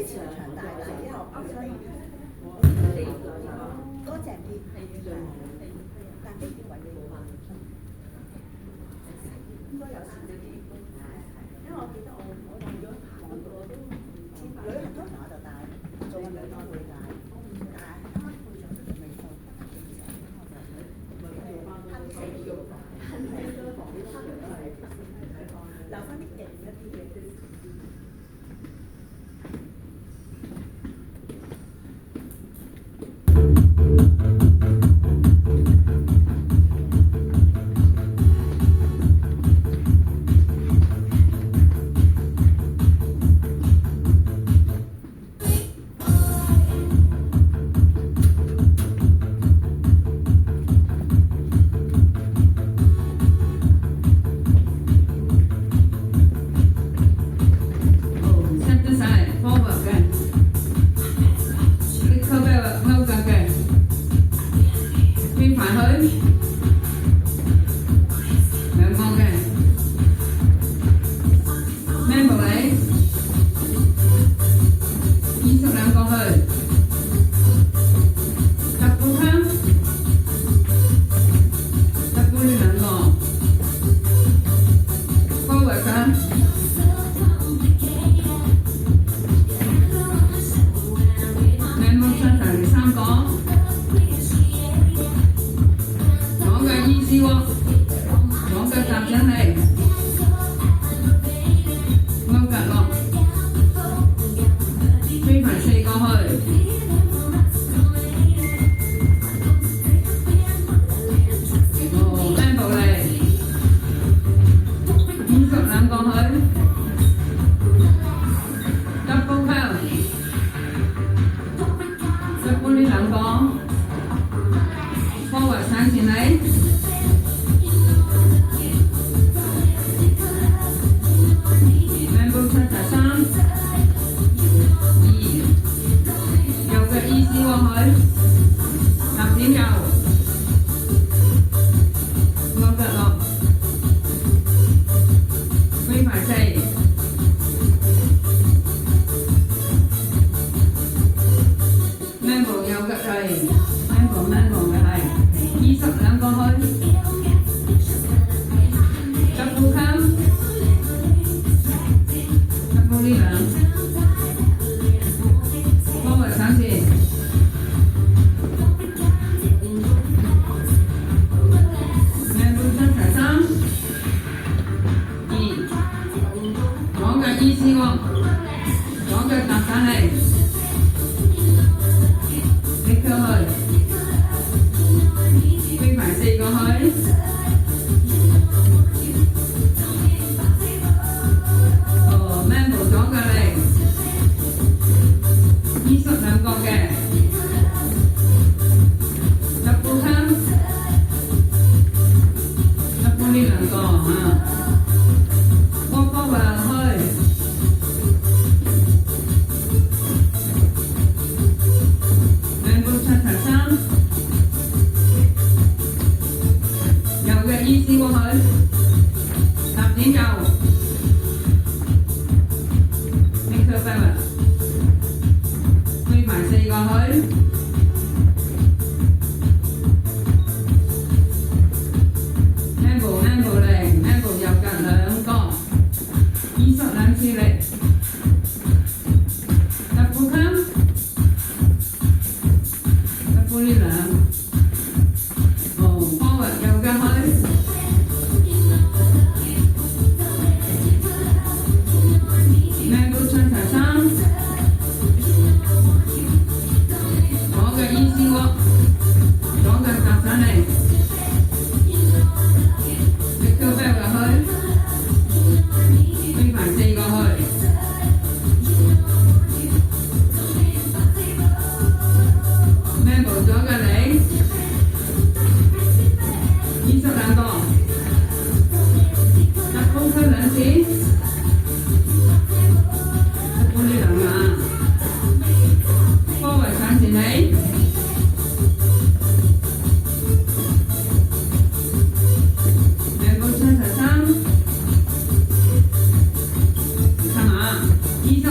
長大啦，之後所以多謝啲，但係啲位應該有少少啲，因為我記得我帶咗韓國都旅行通常我就帶，做緊旅行會帶，但係啱啱配上都未到，留翻啲勁一啲嘅。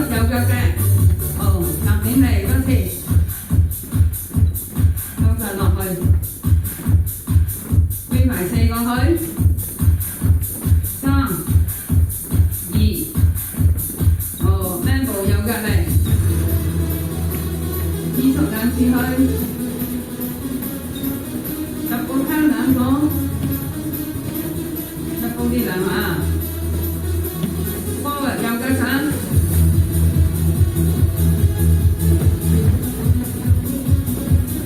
有腳嘅，哦。散出去，十步聽兩個，十步啲兩啊，forward 右腳鏟，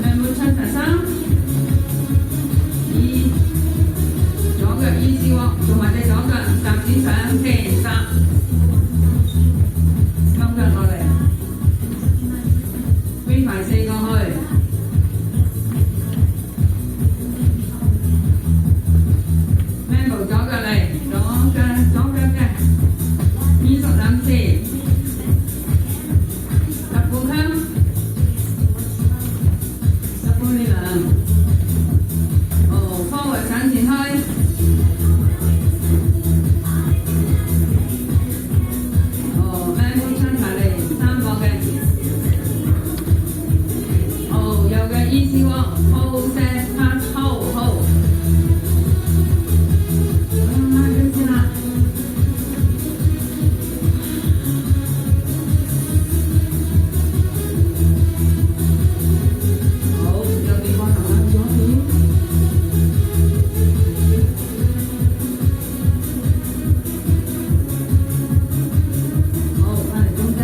兩步出第三，二，左腳easy walk，做埋隻左腳踏轉上，K踏，雙腳落嚟。飛埋四個去，咩步左腳嚟，左腳嘅，22次，10步香，10步呢兩，forward 鏟前去，咩步出埋嚟，3個嘅。右腳easy walk， hold set touch hold， 跟先啦。好，右邊幫手揾左邊。好，翻嚟中間。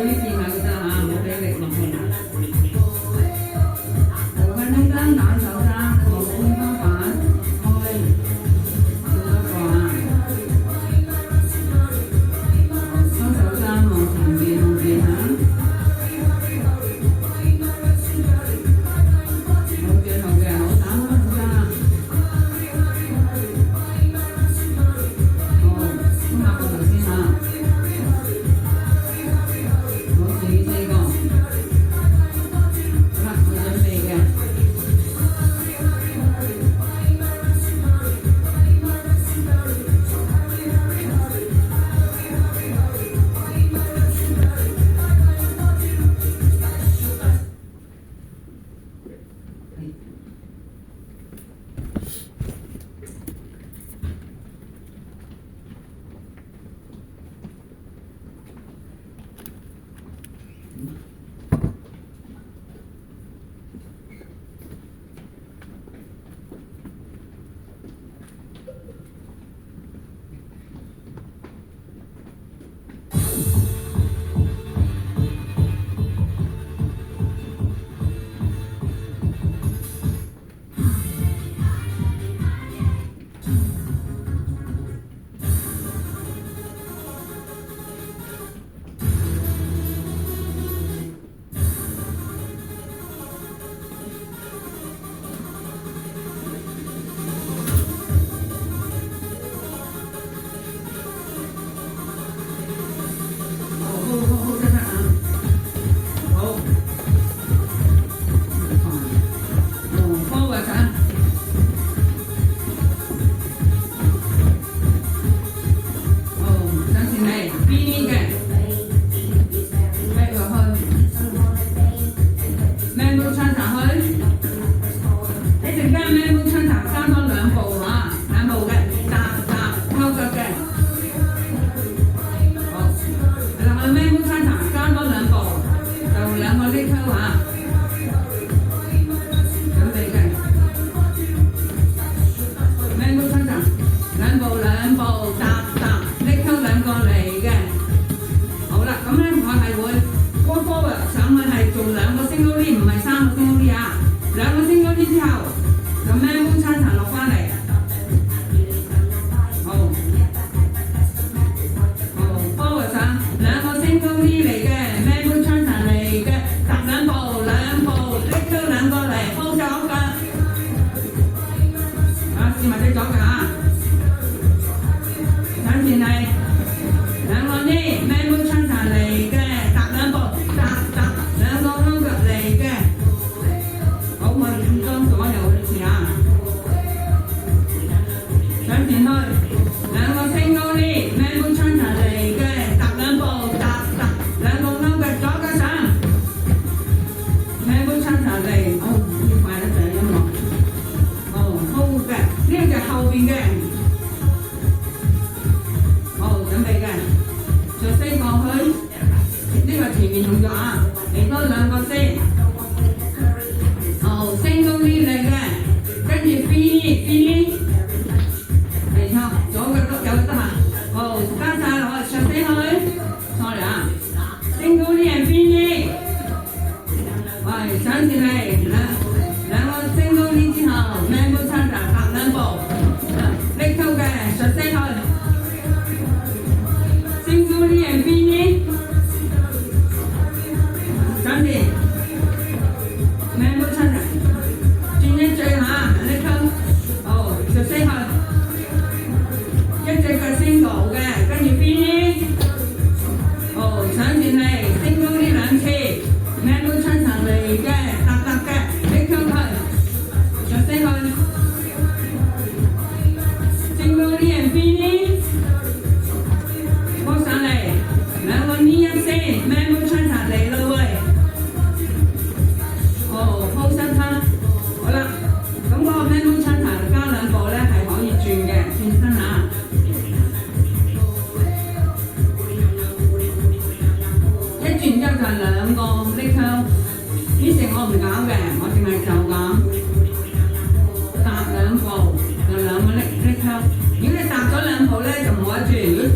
呢啲墊下佢得嚇，唔好俾力落去啦。無分中間打手踭，無半方板，開，做多個啊！雙手踭往前邊後邊嚇。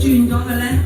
轉咗嘅咧，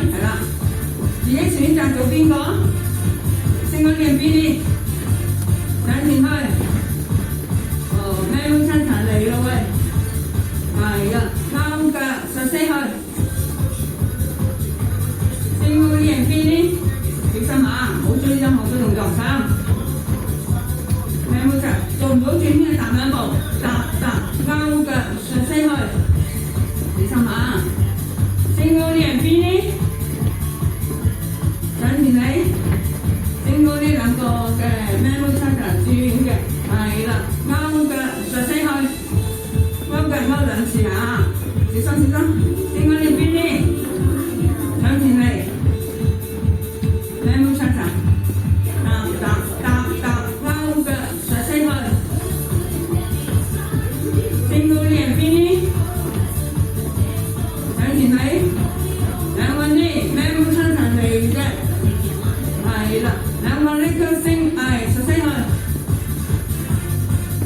係啦，自己選擇做邊個？升嗰邊邊啲，上前去。哦，咩都親齊嚟咯喂，係啦，勾腳實升去。升嗰啲人邊啲，小心啊，唔好追任何嘅動作三。咩冇錯，做唔到轉圈踏兩步，踏勾腳實升去。小心啊！升嗰啲人邊啲，上前嚟，升嗰啲兩個嘅咩都親齊轉嘅，係啦，勾腳實升去，勾腳勾兩次啊！小心小心，升嗰啲邊啲，上前嚟，咩都親齊，勾腳實升去，升嗰啲人邊啲。上前嚟，兩個呢，咩都親齊嚟嘅，係啦，兩個呢腳升，係實升去，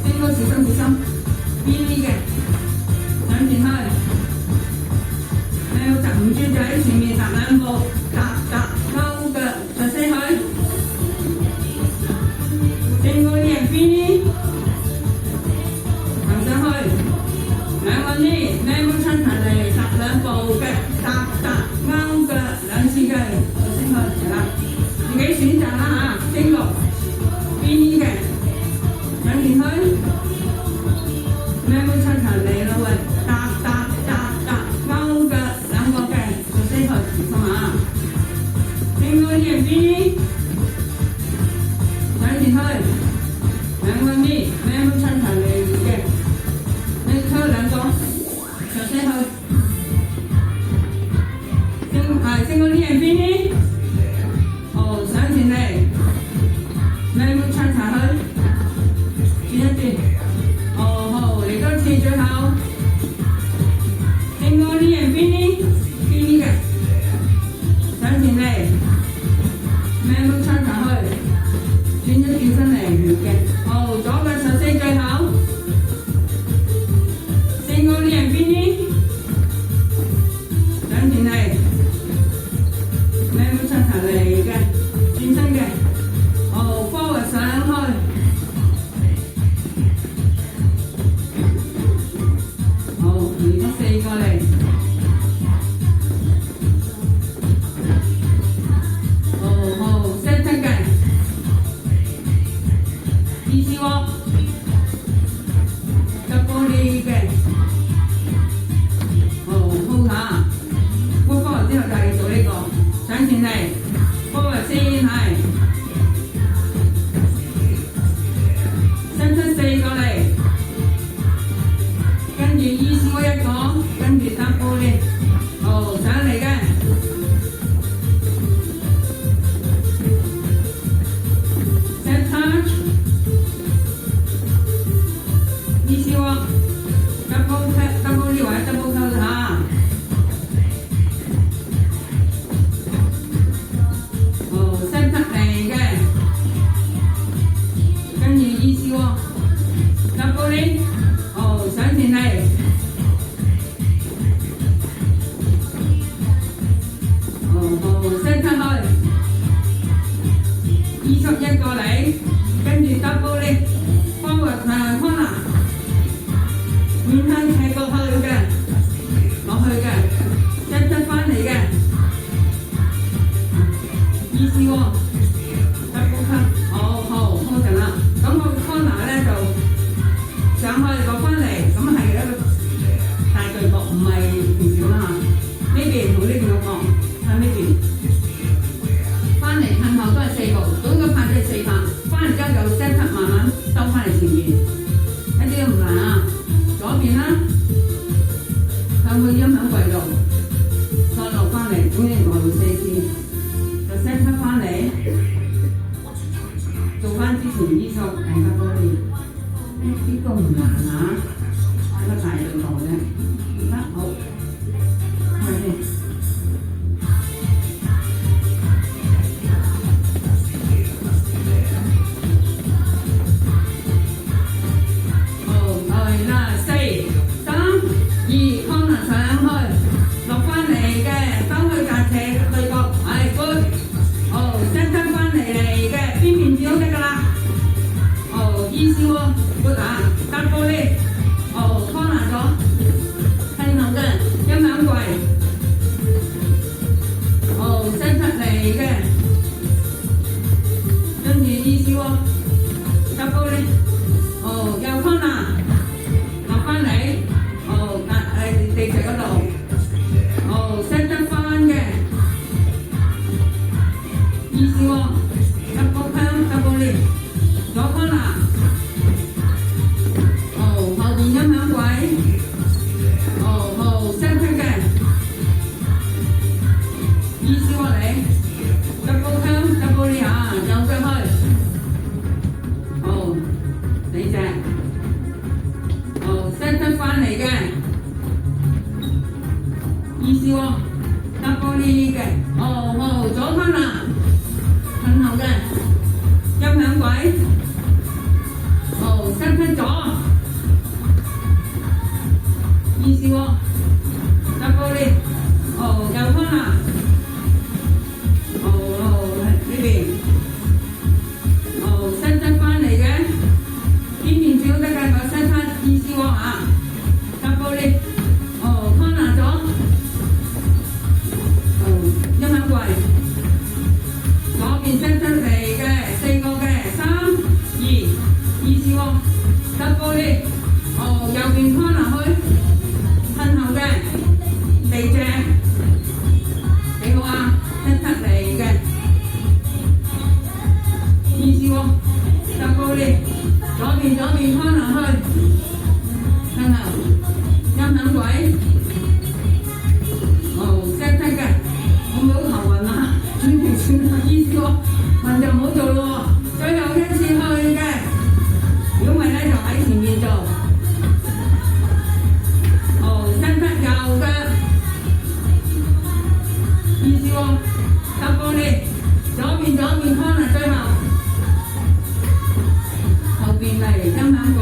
升高小心小心，邊啲嘅，上前去，咩都踏唔住就喺前面踏兩步，勾腳實升去，升高啲人邊啲，行上去，兩個呢，咩都親齊嚟。兩步嘅勾腳兩次嘅就升去係啦，自己選擇啦嚇，經過邊啲嘅上前去，咩都親齊嚟咯喂，勾腳兩個嘅就升去，小心啊！升嗰啲人邊啲上前去，兩個呢咩都親齊嚟嘅，你抽兩個就升去。升嗰啲人邊啲？哦，上前嚟，咩都親齊去，轉一轉。哦好，嚟多次最後。升嗰啲人邊啲？邊啲嘅？上前嚟，咩都親齊去，轉一轉身嚟完嘅。哦，左腳實升最後。升嗰啲人邊啲？上前嚟。咩都親齊嚟嘅，轉身嘅，哦 forward 上去，好，嚟咗四個嚟，好 set 嘅，easy walk，急玻璃嘅，hold 下，move forward 之後就係做呢個。上前嚟，波嚟先係，伸出四個嚟，跟住依少一個，跟住搭波嚟，好上嚟嘅，set touch，依少啊，double呢或者 double toe 嚇。哦，上前嚟，哦伸出去，21個嚟，跟住 double 呢 forward corner， 面向踢過去嘅，落去嘅，伸出翻嚟嘅，easy walk， double cut， 好，hold陣啦，咁個 corner 咧就。上去落翻嚟，咁係一個大巨角，唔係平條啦嚇。呢邊同呢邊個角，向呢邊。翻嚟向後都係四步，總共拍咗4拍，翻嚟意思過嚟，double turn，double 呢下，右腳開，好，你隻，好，set 翻嚟嘅，意思喎，double 呢嘅，好，左吞啦，吞後嘅，音響軌，好，set 咗，意思喎，double 呢，好，右吞啦。呢邊，伸出翻嚟嘅，呢邊最好得㗎，個伸出意思喎啊，double 呢，corner 咗，音響櫃，左邊伸出嚟嘅4個嘅，3、2，意思喎，double 呢，右邊 corner 去，褪後嘅，地隻，幾好啊，伸出嚟嘅。意思喎，double 呢，左邊翻落去，向後，音響軌，set 嘅，我冇頭暈啊，轉條線啊，意思喎，暈就唔好做咯喎，最後一次去嘅，如果唔係咧就喺前面做，set 右嘅，意思喎，double 呢，左邊翻落最後。邊嚟音響櫃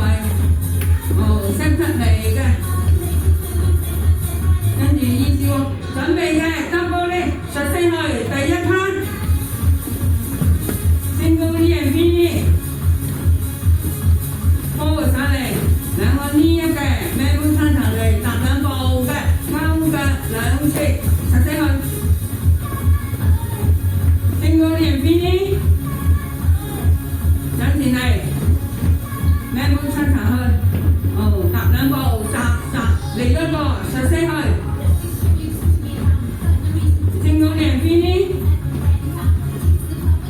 ，set 出嚟嘅，跟住意思喎，準備嘅，double 呢，實升去，第一攤，single knee and pin knee，forward 上嚟，兩個 knee 嘅，manual turn 上嚟，踏兩步嘅，勾腳兩次，實升去，single knee and pin knee，上前嚟。咩冇出場去？踏兩步，嚟一個，實升去。正個兩邊呢？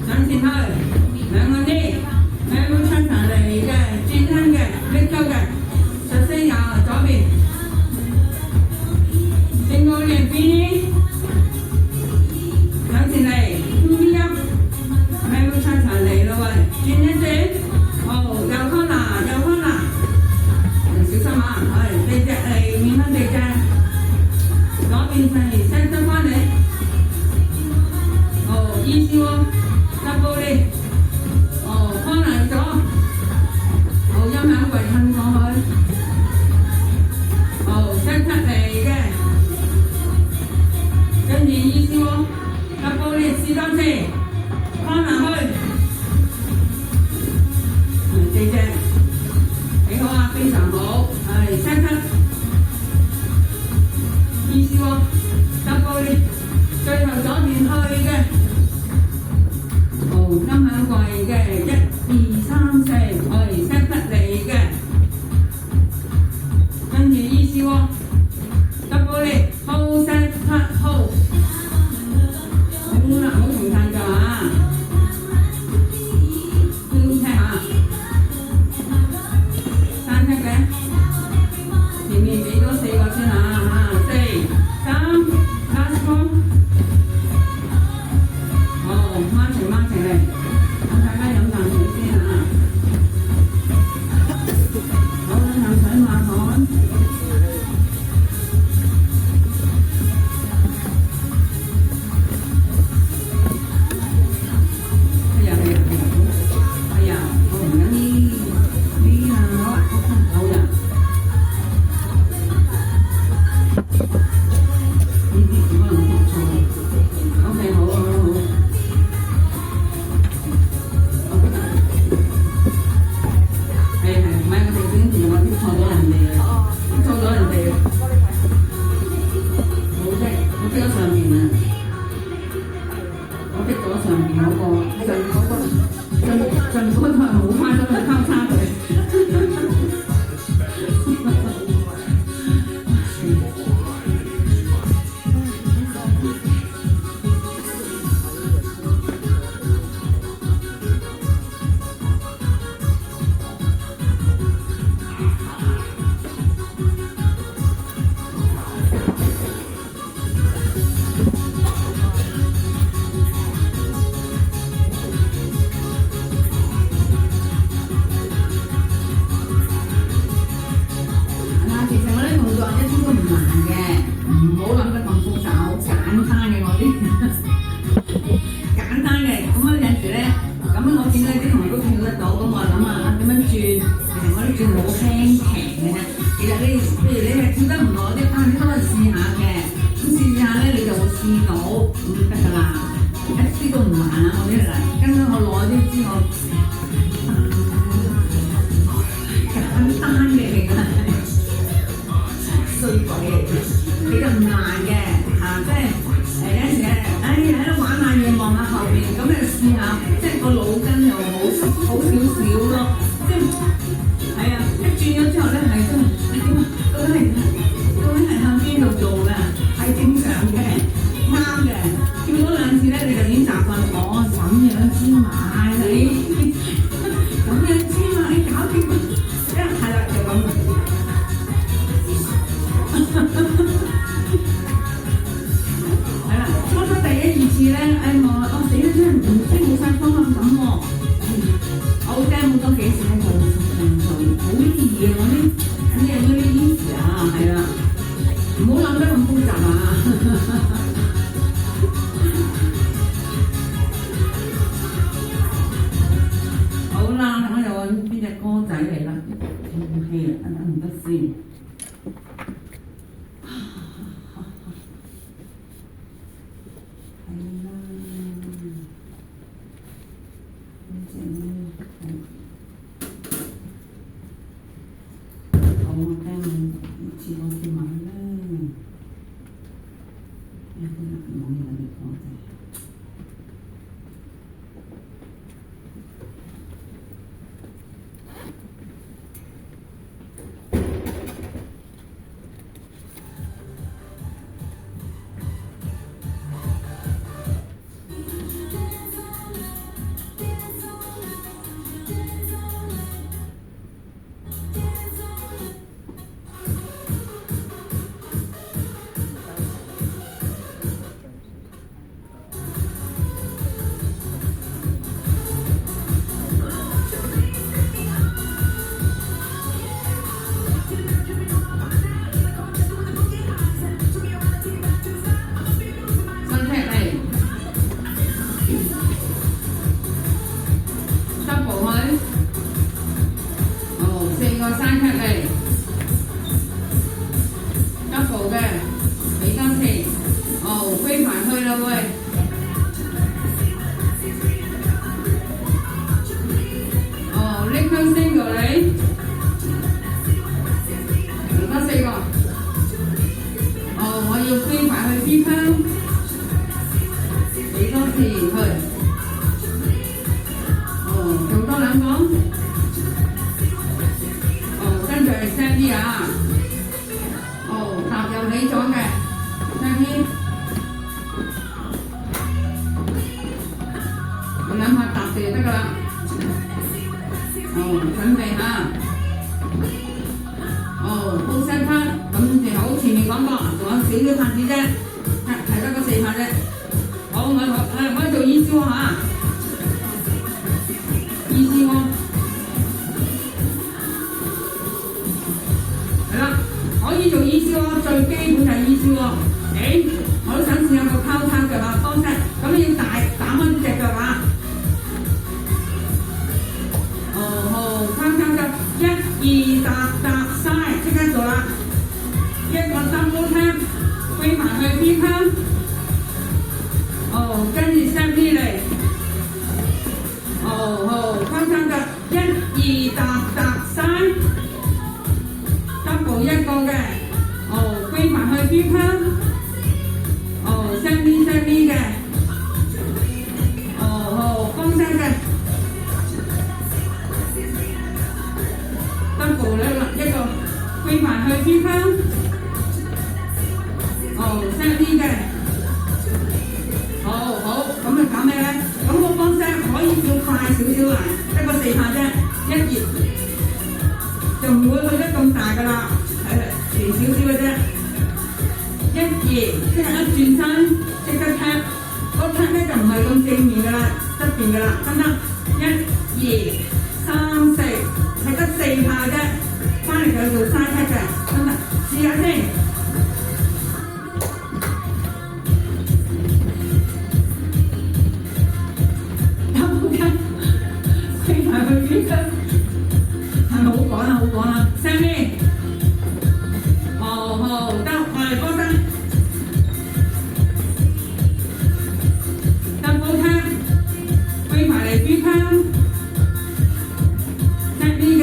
上前去，兩個呢？咩冇出場嚟嘅？轉身嘅，拎鳩嘅，實升右左邊。正個兩邊呢？上前嚟，2邊一，咩冇出場嚟咯喂，轉一轉。右康嗱，小心啊！地隻嚟，面向地隻，左邊上嚟，set 翻嚟，意思喎，double 呢，康嗱咗，音響櫃褪過去，set 嚟嘅，跟住意思喎，double 呢，試多次，康嗱去。地隻幾好啊，非常好，set 意思喎，double 呢，最後左邊去嘅，音響櫃嘅，1、2、3、4，set 嚟嘅，跟住意思喎，double 呢 ，hold set hold， 好啦，好同態㗎啊！前面俾多4個先啊，4、3 last one， 掹情嚟，等大家飲啖水先啊！好，飲水慢慢。啲知我簡單嘅嚟㗎，衰鬼嚟嘅，比較難嘅嚇，即係有時喺度玩下嘢，望下後面，咁你試下，即係個腦筋又好少少咯，即係係啊，一轉咗之後咧係真係點啊？究竟係向邊度做嘅？係正常嘅，啱嘅。叫多兩次咧，你就已經習慣咗。咁樣芝麻你咁樣芝麻你搞掂，係啦就咁。係啦，初初第一二次咧，我死啦真係唔知冇晒方向感喎。我會聽好多幾次咧，就好易嘅我啲。啲人嗰啲意思啊，係啦，唔好諗得咁複雜啊！好啦，我又揾邊隻歌仔嚟啦？天氣啊，等唔得先。係啦，我聽似我見埋啦，有啲人冇嘢嚟講嘅。飛埋嚟邊邊，set 呢嘅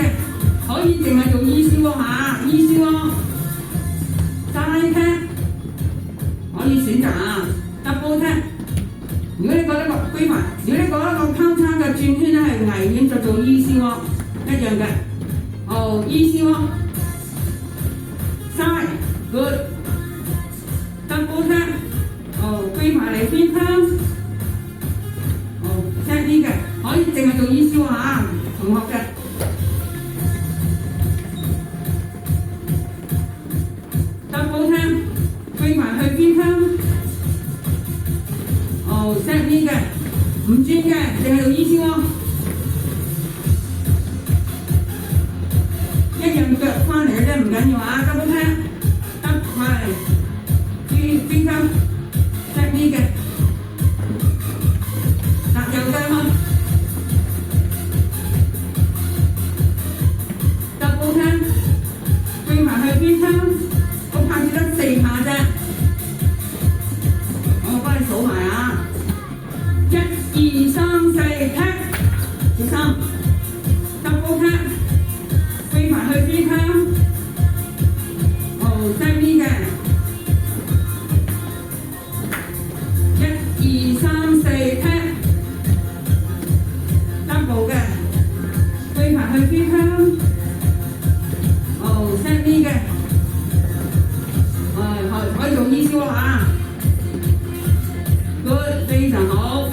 可以淨係做意思喎嚇，意思喎，齋聽可以選擇啊，double tap。如果你覺得個歸埋，如果你覺得個交叉嘅轉圈咧係危險，就做意思喎，一樣嘅。哦，意思喎，side good。double tap，歸埋嚟邊窗，set 呢嘅可以淨係做意思喎嚇，同學嘅。double tap，歸埋去邊窗，set 呢嘅唔轉嘅，淨係做意思喎。一樣腳翻嚟嘅啫，唔緊要啊，double tap，得係。邊窗 set 呢嘅，嗱右腳去 double tap，歸埋去邊窗，個拍子得4下啫，我幫你數埋啊，1、2、3、4 tap，第3 double tap，歸埋去邊窗，set 呢嘅。2、3、4 tap double 嘅，歸埋去邊窗，set 呢嘅，可以做意思喎嚇，good 非常好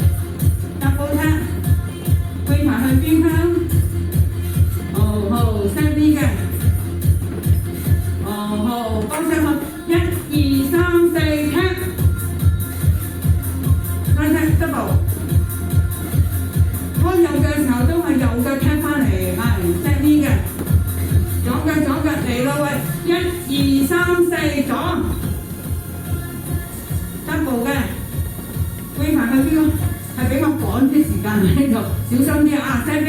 ，double tap 歸埋去邊窗，set 呢嘅，幫聲學1、2、3、4 tap。double， 開右嘅時候都係右腳踢翻嚟，係 set 呢嘅，左腳嚟咯喂，1、2、3、4左 double 嘅，歸埋去邊個？係比較趕啲時間喺度，小心啲啊 set 啲，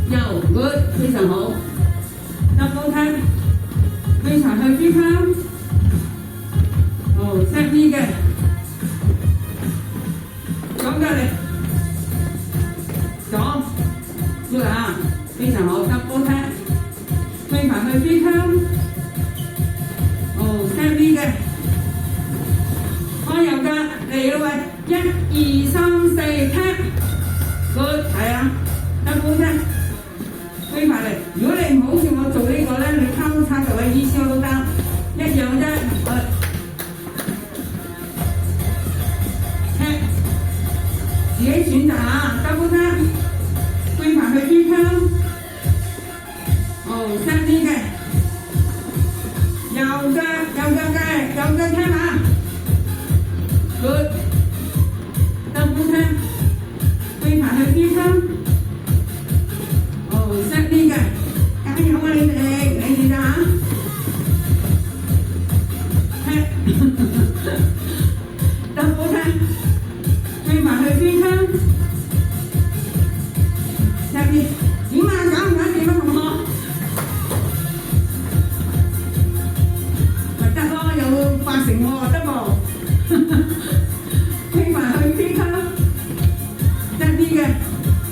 又 good 非常好 ，double tap， 歸埋去邊窗？set 呢嘅，左腳嚟，左 good 啊，非常好 double tap， 歸埋去邊窗，set 呢嘅，開右腳嚟咯喂，1、2、3、4 tap good 係啊 double tap， 歸埋嚟，如果你唔好似我做呢個咧，你交叉就係意思都得，一樣啫。自己選擇啊，double tap， 歸埋去邊窗，set 呢嘅，右腳聽下 ，good， double tap， 歸埋去邊窗，set 呢嘅，加油啊你哋咋？double tap。歸埋去邊窗 ，set 呢？點啊？搞唔搞掂啊，同學？咪得咯，有8成喎，得噃。歸埋去邊窗 ，set 呢嘅，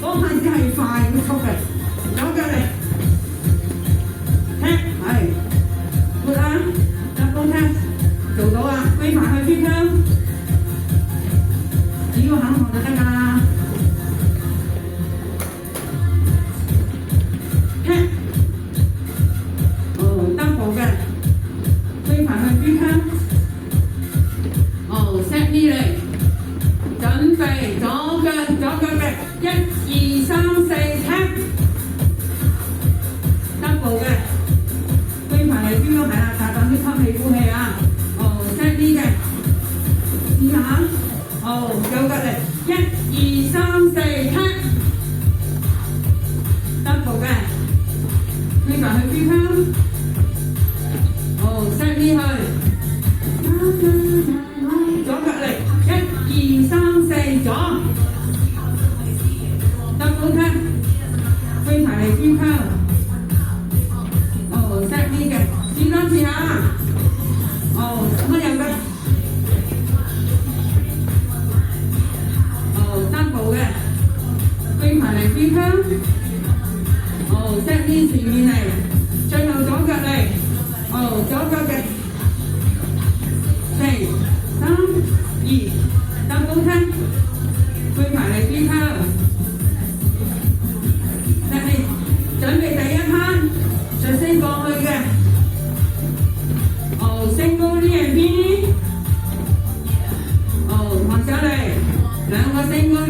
嗰個拍子係快速嘅，左腳嚟 ，tap 係 ，good 啊 ，double tap 做到啊，歸埋去邊窗。只要肯學就得㗎啦。tap， double 嘅，歸埋去邊窗，set 呢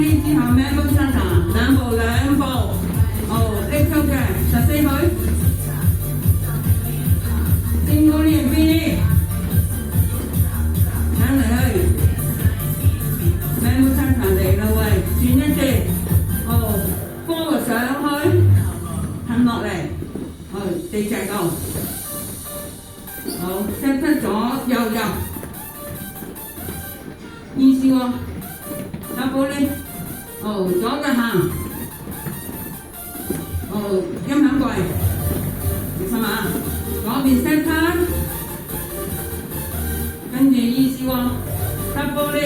呢之後咩都出查，兩步，拎出嘅14佢，正高練邊，上嚟去，咩都出查嚟啦喂，轉一轉，波上去，褪落嚟，四隻夠，好，set得左右入，意思喎。double 呢？左腳行，音響櫃，明白嘛？左邊 set 攤，跟住意思喎，double 呢？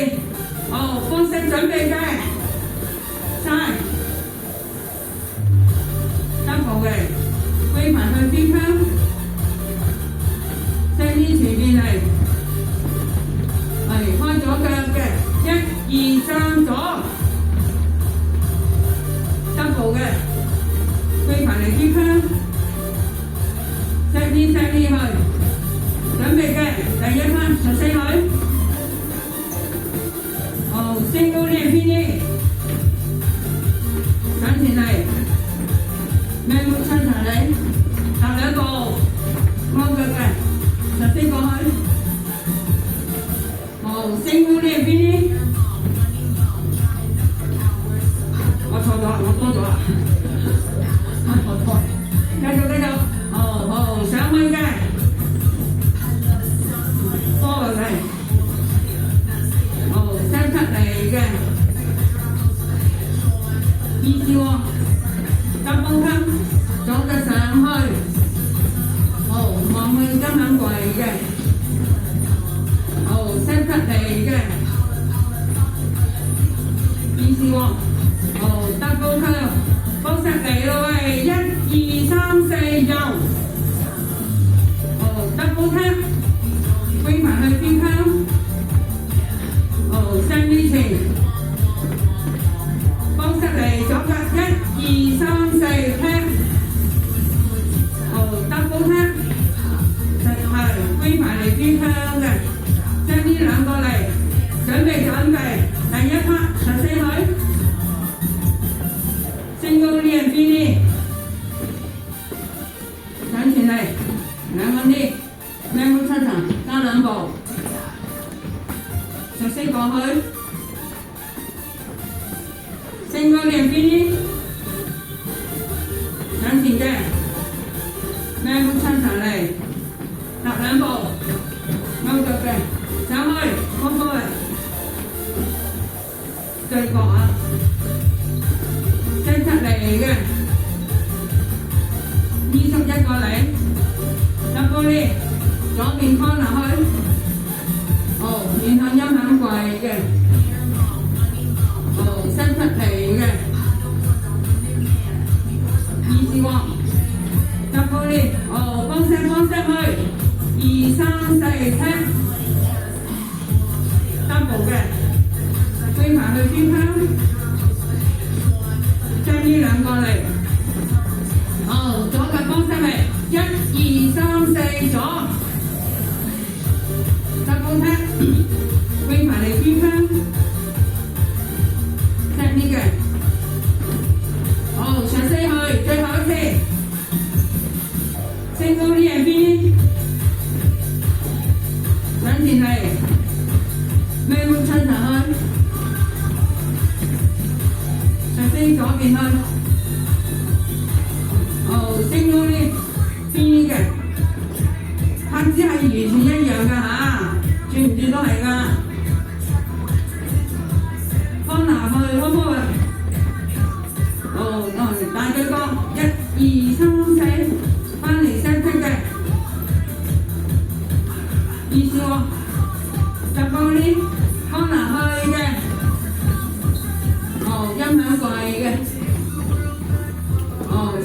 方式準備嘅，side double 嘅，飛埋去邊窗 ，set 呢前面嚟，開左腳嘅。1、2、3左 double 嘅，飛埋嚟啲槍 set 呢去，準備嘅第一槍14佢，single 練邊啲，上前嚟，咩冇親齊嚟，搭兩步，勾腳嘅14過去，single 練邊啲。我多咗啦，繼續，上去嘅，多嘅，set 出嚟嘅，意思喎，double cut，左腳上去，望去金銀櫃嘅，set 出嚟嘅，意思喎。double cut， 方式嚟咯喂，1、2、3、4右，double cut， 飛埋去邊窗，send 呢前，方式嚟左腳1、2、3、4 cut，double cut， 飛埋嚟邊窗嘅，send 呢兩個嚟，準備，第一 part 14佢。single 練邊啲，上前嚟兩個啲，咩冇出場，加兩步，14過去，single 練邊啲，上前嘅，咩冇出場嚟，搭兩步，勾腳嘅，上去，過去，對角啊！set 出嚟嘅，21過嚟，double 呢，左邊 corner 去，面向音響櫃嘅，set 出嚟嘅，意思喎，double 呢，方式去，2、3、4 set double 嘅，飛埋去邊窗。將呢兩個嚟，左腳方式嚟，1、2、3、4左，double cut， 飛埋嚟邊窗 ，set 呢嘅，14去，最後一次，single 呢樣邊，上前嚟，咩冇親上去。飛左邊去，single 呢邊嘅，拍子係完全一樣㗎嚇，轉唔轉都係㗎。corner 去，可唔可以？大對角，1、2、3、4，翻嚟 set 嘅，意思喎，double 呢 corner 去嘅。音響櫃嘅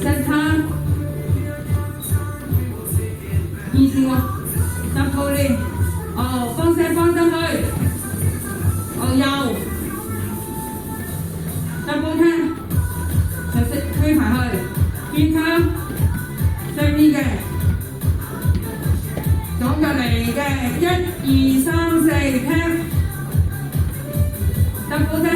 ，set 攤，意思喎，double 呢，方式去，右 double 攤，推埋去，邊窗 set 呢嘅，左腳嚟嘅，1、2、3、4 double 攤。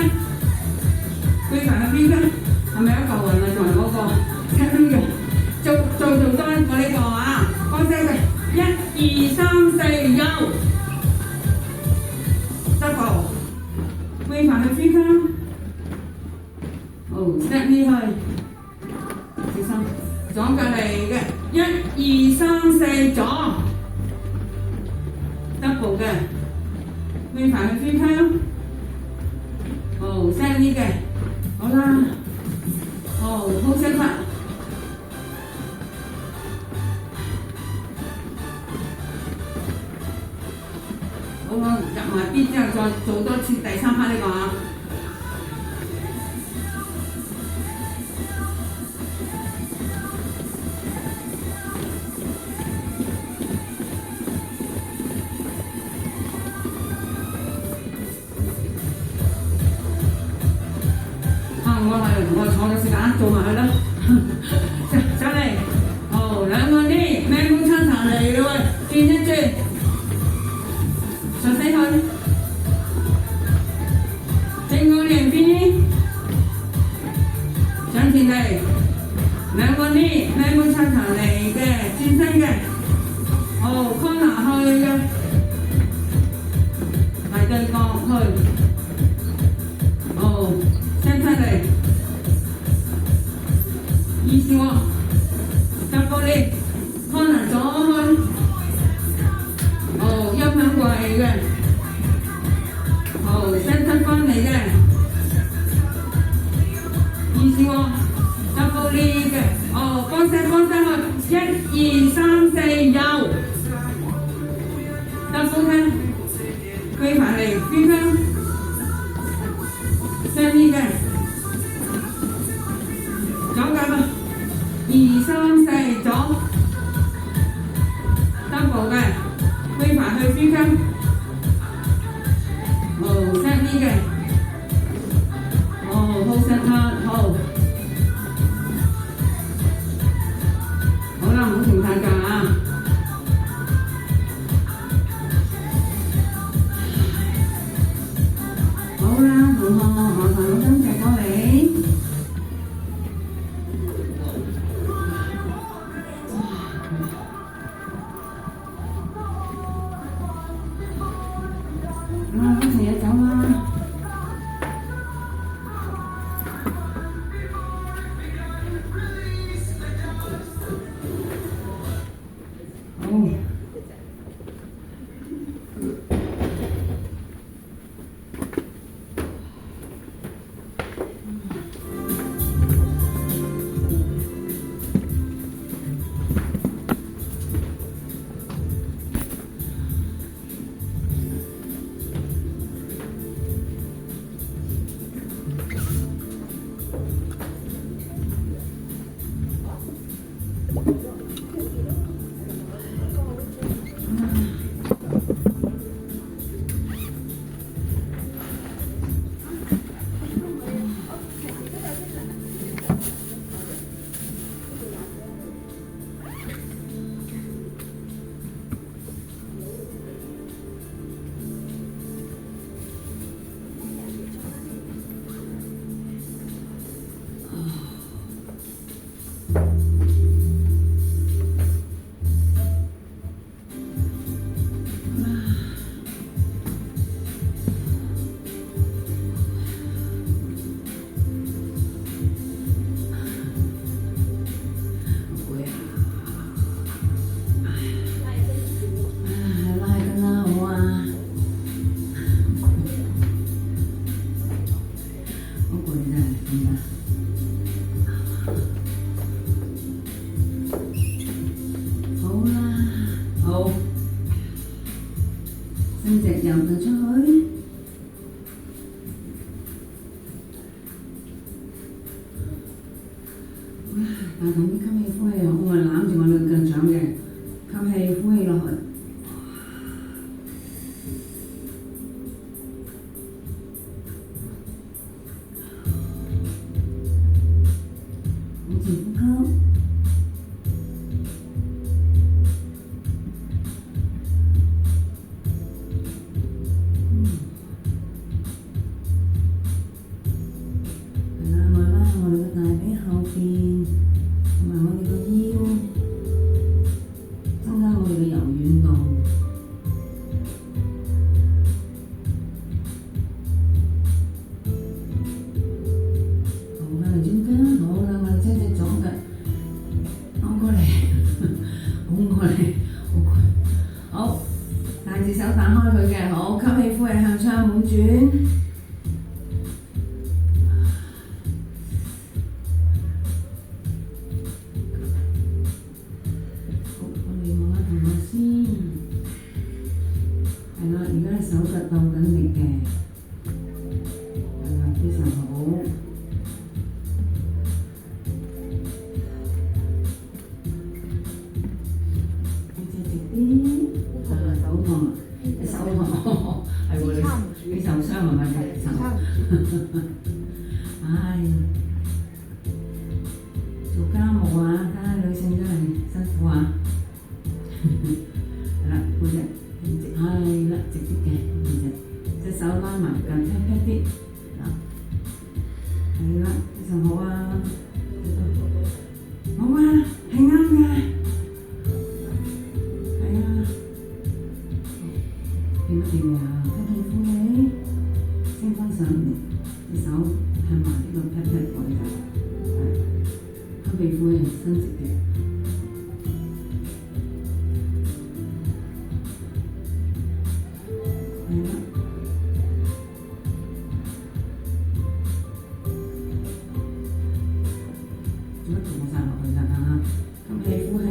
揮發去胸腔。好，深啲嘅，好啦。好，呼吸法。好，我入埋 B 之後再做多次第3 part 呢個啊。我坐咗時間做埋佢啦，上嚟，好兩個啲咩風餐茶嚟咯喂，轉一轉，上死佢，正個兩邊，上前嚟，兩個啲咩風餐茶嚟嘅，轉身嘅，好 corner 去嘅，大對角去，好伸出嚟。意思喎，入過嚟，可能左去，好音響過嚟嘅，好伸出翻嚟嘅，意思喎，入過嚟嘅，哦幫聲去，1、2、3、4右，得呼吸，揮埋嚟，邊邊，上邊嘅，左腳啦。2、3、4左 double 嘅，揮埋去邊根，好深啲嘅，好深刻，好啦，唔好停太㗎啊！好啦，同學，我同老師謝過你。一齊嘢走啦！好。伸隻右腳出去，大同啲吸氣呼氣，我係攬住我兩腳掌嘅，吸氣呼氣落去。好，大隻手打開佢嘅，好，吸氣呼氣向轉。係啦，而家手腳鬥緊力嘅，係啦，非常好。你隻直啲，手痛，係喎，你受傷係咪？唉，做家務啊，睇下女性真係辛苦啊。係啦，背脊。係啦，直啲嘅，隻手拉埋近劈啲，嗱，係啦，非常好啊，好啊，係啱嘅，係啊，掂一掂啊，吸氣呼氣，升翻上嚟，隻手向埋呢個劈位就係，吸氣呼氣，伸直嘅。做乜做晒落去啦嚇？吸氣呼氣，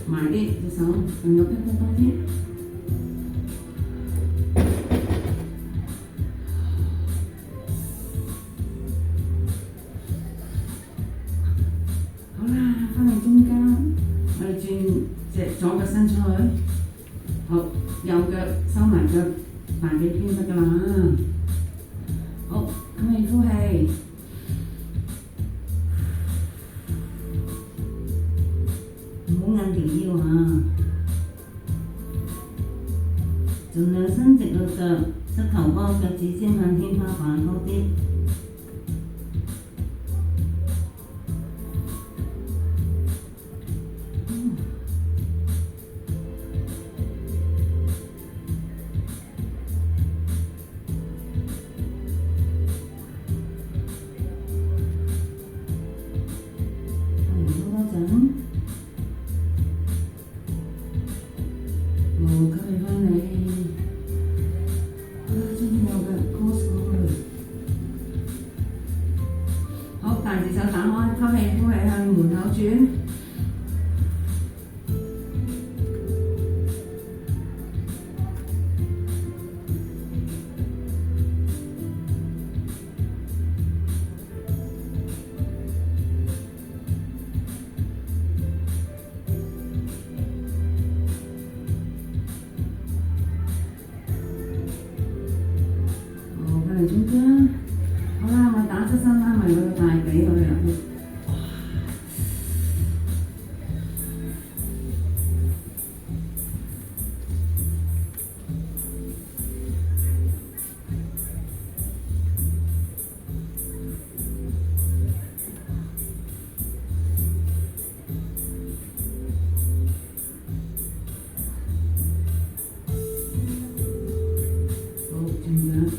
埋啲隻手，仲有劈多啲。好啦，翻嚟中間，我哋轉隻左腳伸出去，好，右腳收埋腳大髀邊得㗎啦。好，吸氣呼氣。唔好硬條腰啊！盡量伸直個腳，膝頭哥腳趾尖向天花板多啲。大隻手打開，吸氣呼氣向門口轉。好，翻嚟中間。好啦，我打側身拉埋佢個大髀佢啊！好，轉樣。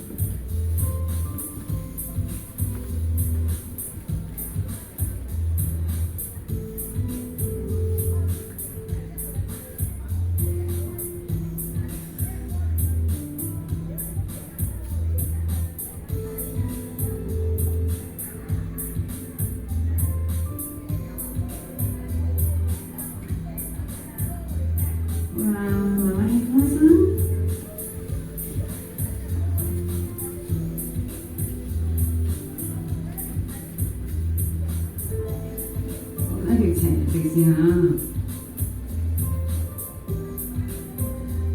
直線下，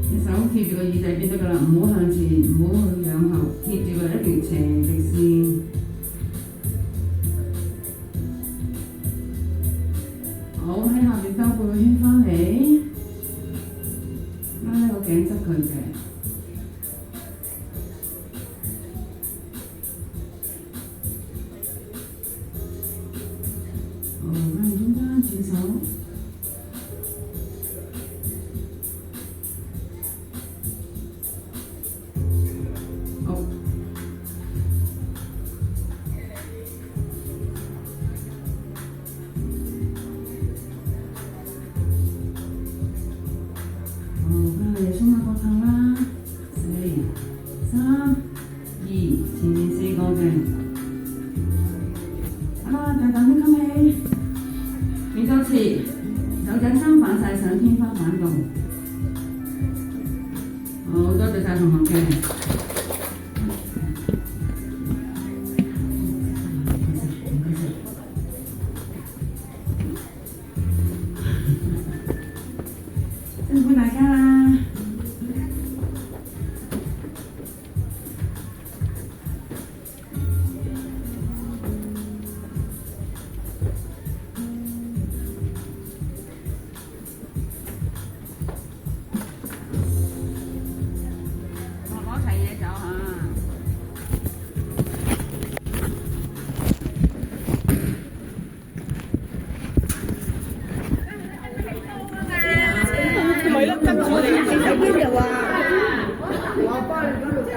隻手貼住個耳仔邊得㗎啦，唔好向前，唔好去向後，貼住個一條斜直線。好，喺下邊兜半個圈翻嚟，拉喺個頸側佢嘅。轉手，好，翻嚟鬆下膊頭啦。好多謝晒同學嘅。辛苦大家啦！攞齊嘢走嚇。咪咯，跟住我哋一齊走邊度啊？我幫你嗰度隻